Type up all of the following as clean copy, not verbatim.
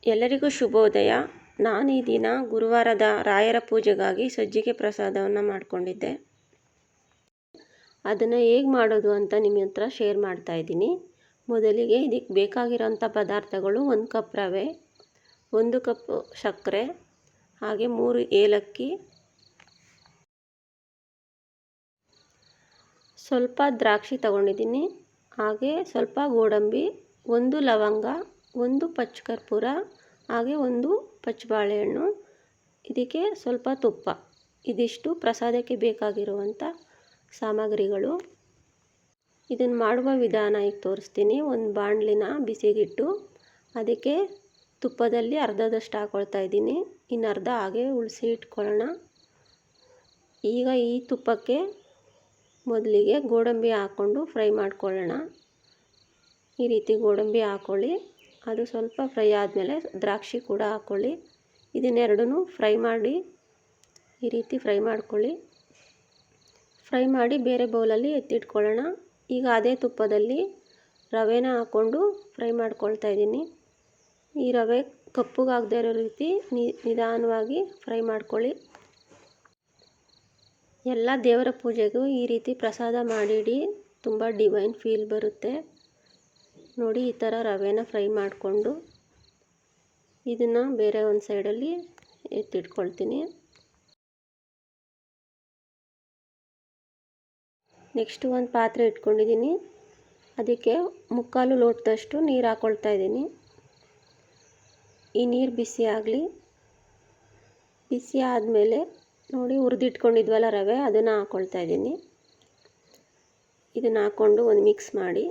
ಎಲ್ಲರಿಗೂ ಶುಭೋದಯ. ನಾನು ಈ ದಿನ ಗುರುವಾರದ ರಾಯರ ಪೂಜೆಗಾಗಿ ಸಜ್ಜಿಗೆ ಪ್ರಸಾದವನ್ನು ಮಾಡಿಕೊಂಡಿದ್ದೆ. ಅದನ್ನು ಹೇಗೆ ಮಾಡೋದು ಅಂತ ನಿಮ್ಮ ಹತ್ರ ಶೇರ್ ಮಾಡ್ತಾ ಇದ್ದೀನಿ. ಮೊದಲಿಗೆ ಇದಕ್ಕೆ ಬೇಕಾಗಿರೋಂಥ ಪದಾರ್ಥಗಳು: 1 ಕಪ್ ರವೆ, 1 ಕಪ್ ಸಕ್ಕರೆ, ಹಾಗೆ 3 ಏಲಕ್ಕಿ, ಸ್ವಲ್ಪ ದ್ರಾಕ್ಷಿ ತಗೊಂಡಿದ್ದೀನಿ, ಹಾಗೆ ಸ್ವಲ್ಪ ಗೋಡಂಬಿ, 1 ಲವಂಗ, 1 ಪಚ್ಚ ಕರ್ಪೂರ, ಹಾಗೆ 1 ಪಚ್ಚ ಬಾಳೆಹಣ್ಣು, ಇದಕ್ಕೆ ಸ್ವಲ್ಪ ತುಪ್ಪ. ಇದಿಷ್ಟು ಪ್ರಸಾದಕ್ಕೆ ಬೇಕಾಗಿರುವಂಥ ಸಾಮಗ್ರಿಗಳು. ಇದನ್ನು ಮಾಡುವ ವಿಧಾನ ಈಗ ತೋರಿಸ್ತೀನಿ. ಒಂದು ಬಾಣಲಿನ ಬಿಸಿಗಿಟ್ಟು ಅದಕ್ಕೆ ತುಪ್ಪದಲ್ಲಿ ಅರ್ಧದಷ್ಟು ಹಾಕ್ಕೊಳ್ತಾ ಇದ್ದೀನಿ, ಇನ್ನು ಅರ್ಧ ಹಾಗೆ ಉಳಿಸಿ ಇಟ್ಕೊಳ್ಳೋಣ. ಈಗ ಈ ತುಪ್ಪಕ್ಕೆ ಮೊದಲಿಗೆ ಗೋಡಂಬಿ ಹಾಕ್ಕೊಂಡು ಫ್ರೈ ಮಾಡ್ಕೊಳ್ಳೋಣ. ಈ ರೀತಿ ಗೋಡಂಬಿ ಹಾಕ್ಕೊಳ್ಳಿ. ಅದು ಸ್ವಲ್ಪ ಫ್ರೈ ಆದಮೇಲೆ ದ್ರಾಕ್ಷಿ ಕೂಡ ಹಾಕ್ಕೊಳ್ಳಿ. ಇದನ್ನೆರಡನ್ನೂ ಫ್ರೈ ಮಾಡಿ ಈ ರೀತಿ ಫ್ರೈ ಮಾಡ್ಕೊಳ್ಳಿ. ಫ್ರೈ ಮಾಡಿ ಬೇರೆ ಬೌಲಲ್ಲಿ ಎತ್ತಿಟ್ಕೊಳ್ಳೋಣ. ಈಗ ಅದೇ ತುಪ್ಪದಲ್ಲಿ ರವೆನ ಹಾಕ್ಕೊಂಡು ಫ್ರೈ ಮಾಡ್ಕೊಳ್ತಾ ಇದ್ದೀನಿ. ಈ ರವೆ ಕಪ್ಪುಗಾಗದೇ ಇರೋ ರೀತಿ ನಿಧಾನವಾಗಿ ಫ್ರೈ ಮಾಡ್ಕೊಳ್ಳಿ. ಎಲ್ಲ ದೇವರ ಪೂಜೆಗೂ ಈ ರೀತಿ ಪ್ರಸಾದ ಮಾಡಿಡಿ, ತುಂಬ ಡಿವೈನ್ ಫೀಲ್ ಬರುತ್ತೆ ನೋಡಿ. ಈ ಥರ ರವೆನ ಫ್ರೈ ಮಾಡಿಕೊಂಡು ಇದನ್ನು ಬೇರೆ ಒಂದು ಸೈಡಲ್ಲಿ ಎತ್ತಿಟ್ಕೊಳ್ತೀನಿ. ನೆಕ್ಸ್ಟ್ ಒಂದು ಪಾತ್ರೆ ಇಟ್ಕೊಂಡಿದ್ದೀನಿ, ಅದಕ್ಕೆ 3/4 ಲೋಟದಷ್ಟು ನೀರು ಹಾಕ್ಕೊಳ್ತಾ ಇದ್ದೀನಿ. ಈ ನೀರು ಬಿಸಿ ಆಗಲಿ. ಬಿಸಿ ಆದಮೇಲೆ ನೋಡಿ ಹುರಿದಿಟ್ಕೊಂಡಿದ್ವಲ್ಲ ರವೆ, ಅದನ್ನು ಹಾಕ್ಕೊಳ್ತಾ ಇದ್ದೀನಿ. ಇದನ್ನು ಹಾಕ್ಕೊಂಡು ಒಂದು ಮಿಕ್ಸ್ ಮಾಡಿ.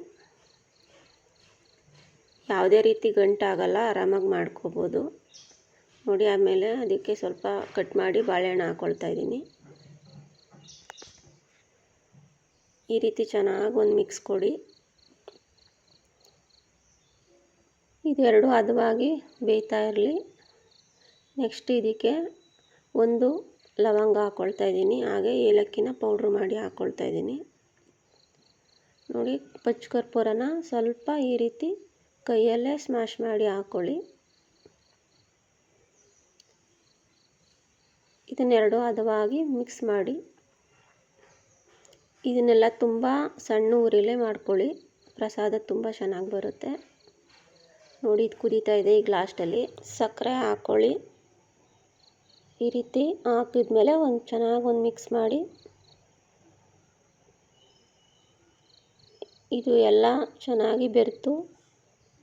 ಯಾವುದೇ ರೀತಿ ಗಂಟಾಗಲ್ಲ, ಆರಾಮಾಗಿ ಮಾಡ್ಕೋಬೋದು ನೋಡಿ. ಆಮೇಲೆ ಅದಕ್ಕೆ ಸ್ವಲ್ಪ ಕಟ್ ಮಾಡಿ ಬಾಳೆಹಣ್ಣು ಹಾಕ್ಕೊಳ್ತಾ ಇದ್ದೀನಿ. ಈ ರೀತಿ ಚೆನ್ನಾಗಿ ಒಂದು ಮಿಕ್ಸ್ ಕೊಡಿ. ಇದೆರಡು ಹದವಾಗಿ ಬೇಯ್ತಾ ಇರಲಿ. ನೆಕ್ಸ್ಟ್ ಇದಕ್ಕೆ 1 ಲವಂಗ ಹಾಕ್ಕೊಳ್ತಾ ಇದ್ದೀನಿ, ಹಾಗೆ ಏಲಕ್ಕಿನ ಪೌಡ್ರ್ ಮಾಡಿ ಹಾಕ್ಕೊಳ್ತಾ ಇದ್ದೀನಿ ನೋಡಿ. ಪಚ್ಚ ಕರ್ಪೂರನ ಸ್ವಲ್ಪ ಈ ರೀತಿ ಕೈಯಲ್ಲೇ ಸ್ಮ್ಯಾಶ್ ಮಾಡಿ ಹಾಕ್ಕೊಳ್ಳಿ. ಇದನ್ನೆರಡು ಹದವಾಗಿ ಮಿಕ್ಸ್ ಮಾಡಿ. ಇದನ್ನೆಲ್ಲ ತುಂಬ ಸಣ್ಣ ಉರಿಲೇ ಮಾಡ್ಕೊಳ್ಳಿ, ಪ್ರಸಾದ ತುಂಬ ಚೆನ್ನಾಗಿ ಬರುತ್ತೆ ನೋಡಿ. ಇದು ಕುದೀತಾ ಇದೆ. ಈಗ ಲಾಸ್ಟಲ್ಲಿ ಸಕ್ಕರೆ ಹಾಕ್ಕೊಳ್ಳಿ. ಈ ರೀತಿ ಹಾಕಿದ್ಮೇಲೆ ಚೆನ್ನಾಗಿ ಒಂದು ಮಿಕ್ಸ್ ಮಾಡಿ. ಇದು ಎಲ್ಲ ಚೆನ್ನಾಗಿ ಬೆರೆತು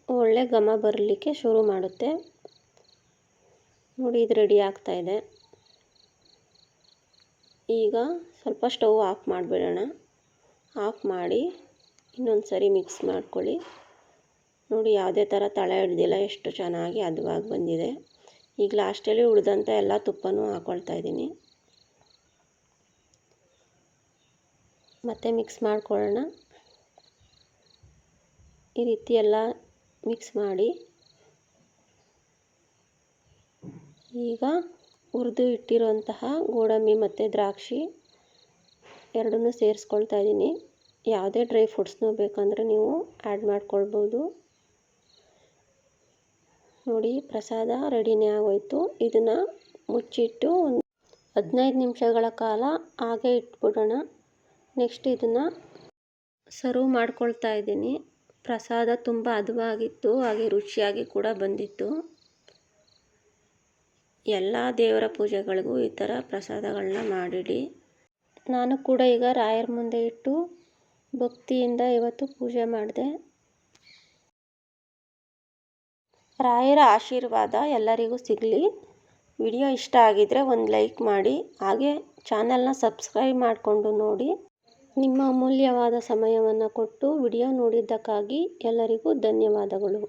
ಒಳ್ಳೆ ಘಮ ಬರಲಿಕ್ಕೆ ಶುರು ಮಾಡುತ್ತೆ ನೋಡಿ. ಇದು ರೆಡಿ ಆಗ್ತಾ ಇದೆ. ಈಗ ಸ್ವಲ್ಪ ಸ್ಟವ್ ಆಫ್ ಮಾಡಿಬಿಡೋಣ. ಆಫ್ ಮಾಡಿ ಇನ್ನೊಂದು ಸರಿ ಮಿಕ್ಸ್ ಮಾಡ್ಕೊಳ್ಳಿ ನೋಡಿ. ಯಾವುದೇ ಥರ ತಳ ಹಿಡ್ದಿಲ್ಲ, ಎಷ್ಟು ಚೆನ್ನಾಗಿ ಹದವಾಗಿ ಬಂದಿದೆ. ಈಗ ಲಾಸ್ಟಲ್ಲಿ ಉಳಿದಂಥ ಎಲ್ಲ ತುಪ್ಪನೂ ಹಾಕ್ಕೊಳ್ತಾ ಇದ್ದೀನಿ. ಮತ್ತೆ ಮಿಕ್ಸ್ ಮಾಡ್ಕೊಳ್ಳೋಣ. ಈ ರೀತಿ ಎಲ್ಲ ಮಿಕ್ಸ್ ಮಾಡಿ. ಈಗ ಹುರಿದು ಇಟ್ಟಿರೋಂತಹ ಗೋಡಂಬಿ ಮತ್ತು ದ್ರಾಕ್ಷಿ ಎರಡನ್ನೂ ಸೇರಿಸ್ಕೊಳ್ತಾ ಇದ್ದೀನಿ. ಯಾವುದೇ ಡ್ರೈ ಫ್ರೂಟ್ಸ್ನೂ ಬೇಕಂದರೆ ನೀವು ಆ್ಯಡ್ ಮಾಡ್ಕೊಳ್ಬೋದು ನೋಡಿ. ಪ್ರಸಾದ ರೆಡಿನೇ ಆಗೋಯ್ತು. ಇದನ್ನು ಮುಚ್ಚಿಟ್ಟು 15 ನಿಮಿಷಗಳ ಕಾಲ ಹಾಗೆ ಇಟ್ಬಿಡೋಣ. ನೆಕ್ಸ್ಟ್ ಇದನ್ನು ಸರ್ವ್ ಮಾಡ್ಕೊಳ್ತಾ ಇದ್ದೀನಿ. ಪ್ರಸಾದ ತುಂಬ ಹದವಾಗಿತ್ತು, ಹಾಗೆ ರುಚಿಯಾಗಿ ಕೂಡ ಬಂದಿತ್ತು. ಎಲ್ಲ ದೇವರ ಪೂಜೆಗಳಿಗೂ ಈ ಥರ ಪ್ರಸಾದಗಳನ್ನ ಮಾಡಿಡಿ. ನಾನು ಕೂಡ ಈಗ ರಾಯರ ಮುಂದೆ ಇಟ್ಟು ಭಕ್ತಿಯಿಂದ ಇವತ್ತು ಪೂಜೆ ಮಾಡಿದೆ. ರಾಯರ ಆಶೀರ್ವಾದ ಎಲ್ಲರಿಗೂ ಸಿಗಲಿ. ವಿಡಿಯೋ ಇಷ್ಟ ಆಗಿದ್ದರೆ ಒಂದು ಲೈಕ್ ಮಾಡಿ, ಹಾಗೆ ಚಾನಲ್ನ ಸಬ್ಸ್ಕ್ರೈಬ್ ಮಾಡಿಕೊಂಡು ನೋಡಿ. ನಿಮ್ಮ ಅಮೂಲ್ಯವಾದ ಸಮಯವನ್ನು ಕೊಟ್ಟು ವಿಡಿಯೋ ನೋಡಿದ್ದಕ್ಕಾಗಿ ಎಲ್ಲರಿಗೂ ಧನ್ಯವಾದಗಳು.